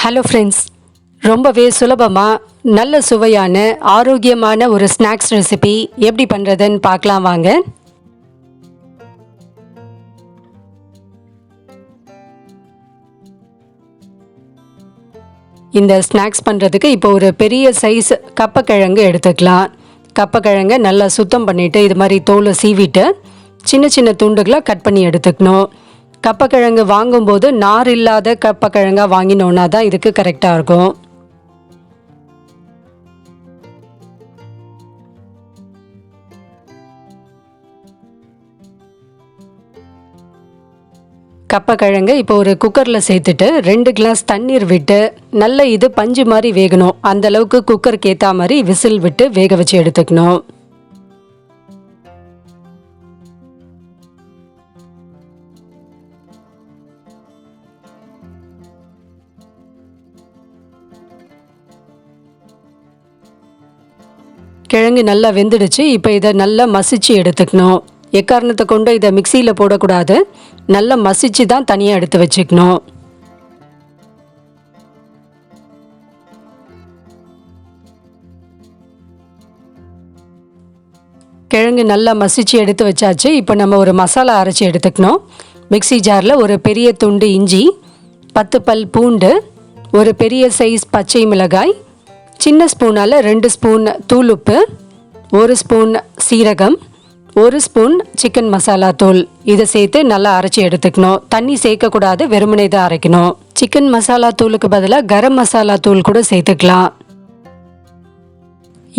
Hello friends, ரொம்பவே சுலபமாக நல்ல சுவையான ஆரோக்கியமான ஒரு ஸ்நாக்ஸ் ரெசிபி எப்படி பண்ணுறதுன்னு பார்க்கலாம் வாங்க. இந்த ஸ்நாக்ஸ் பண்ணுறதுக்கு இப்போ ஒரு பெரிய சைஸ் கப்பக்கிழங்கு எடுத்துக்கலாம். கப்பக்கிழங்கை நல்லா சுத்தம் பண்ணிவிட்டு இது மாதிரி தோலை சீவிட்டு சின்ன சின்ன துண்டுகளாக கட் பண்ணி எடுத்துக்கணும். கப்பக்கிழங்கு வாங்கும்போது நார் இல்லாத கப்பக்கிழங்கா வாங்கினோன்னா தான் இதுக்கு கரெக்டாக இருக்கும். கப்பக்கிழங்கு இப்போ ஒரு குக்கரில் சேர்த்துட்டு 2 கிளாஸ் தண்ணீர் விட்டு நல்ல இது பஞ்சு மாதிரி வேகணும். அந்தளவுக்கு குக்கருக்கு ஏற்ற மாதிரி விசில் விட்டு வேக வச்சு எடுத்துக்கணும். கிழங்கு நல்லா வெந்துடுச்சு. இப்போ இதை நல்லா மசிச்சு எடுத்துக்கணும். எக்காரணத்தை கொண்டு இதை மிக்சியில் போடக்கூடாது, நல்லா மசிச்சு தான் தனியாக எடுத்து வச்சுக்கணும். கிழங்கு நல்லா மசிச்சு எடுத்து வச்சாச்சு. இப்போ நம்ம ஒரு மசாலா அரைச்சி எடுத்துக்கணும். மிக்சி ஜாரில் ஒரு பெரிய துண்டு இஞ்சி, 10 பல் பூண்டு, ஒரு பெரிய சைஸ் பச்சை மிளகாய், சின்ன ஸ்பூனால் 2 ஸ்பூன் தூளுப்பு, 1 ஸ்பூன் சீரகம், 1 ஸ்பூன் சிக்கன் மசாலா தூள் இதை சேர்த்து நல்லா அரைச்சி எடுத்துக்கணும். தண்ணி சேர்க்கக்கூடாது, வெறுமனே தான் அரைக்கணும். சிக்கன் மசாலா தூளுக்கு பதிலாக கரம் மசாலா தூள் கூட சேர்த்துக்கலாம்.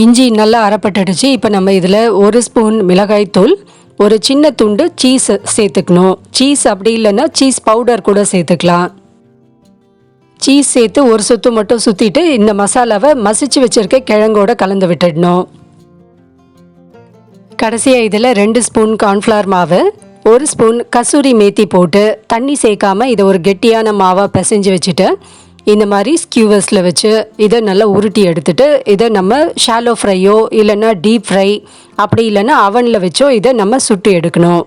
இஞ்சி நல்லா அரைப்பட்டுடுச்சு. இப்போ நம்ம இதில் 1 ஸ்பூன் மிளகாய் தூள், ஒரு சின்ன துண்டு சீஸ் சேர்த்துக்கணும். சீஸ் அப்படி இல்லைன்னா சீஸ் பவுடர் கூட சேர்த்துக்கலாம். சீஸ் சேர்த்து ஒரு சுத்து மட்டும் சுற்றிட்டு இந்த மசாலாவை மசிச்சு வச்சுருக்க கிழங்கோட கலந்து விட்டுடணும். கடைசியாக இதில் 2 ஸ்பூன் கார்ன்ஃப்ளவர் மாவு, 1 ஸ்பூன் கசூரி மேத்தி போட்டு தண்ணி சேர்க்காமல் இதை ஒரு கெட்டியான மாவாக பிசைஞ்சு வச்சுட்டு இந்த மாதிரி ஸ்கியூவர்ஸில் வச்சு இதை நல்லா உருட்டி எடுத்துட்டு இதை நம்ம ஷாலோ ஃப்ரையோ இல்லைன்னா டீப் ஃப்ரை அப்படி இல்லைன்னா அவனில் வச்சோ இதை நம்ம சுட்டு எடுக்கணும்.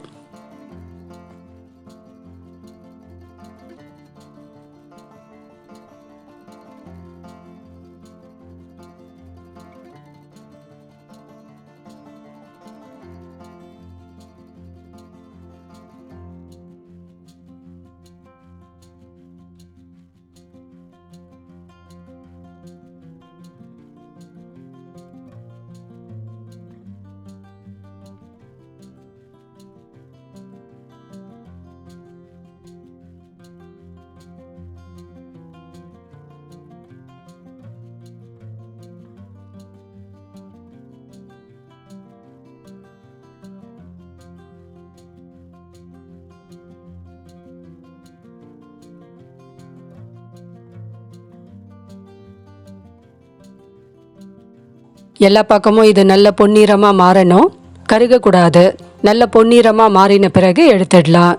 எல்லா பக்கமும் இது நல்ல பொன்னிறமாக மாறணும், கருகக்கூடாது. நல்ல பொன்னிறமாக மாறின பிறகு எடுத்துடலாம்.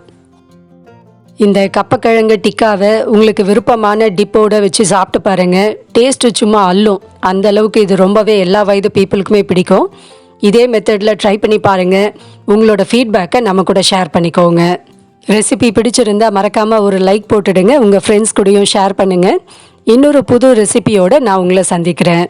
இந்த கப்பக்கிழங்கு டிக்காவை உங்களுக்கு விருப்பமான டிப்போடு வச்சு சாப்பிட்டு பாருங்கள். டேஸ்ட்டு சும்மா அள்ளும். அந்த அளவுக்கு இது ரொம்பவே எல்லா வயது பீப்புளுக்குமே பிடிக்கும். இதே மெத்தடில் ட்ரை பண்ணி பாருங்கள். உங்களோட ஃபீட்பேக்கை நம்ம கூட ஷேர் பண்ணிக்கோங்க. ரெசிபி பிடிச்சிருந்தால் மறக்காமல் ஒரு லைக் போட்டுடுங்க. உங்கள் ஃப்ரெண்ட்ஸ் கூடயும் ஷேர் பண்ணுங்கள். இன்னொரு புது ரெசிபியோடு நான் உங்களை சந்திக்கிறேன்.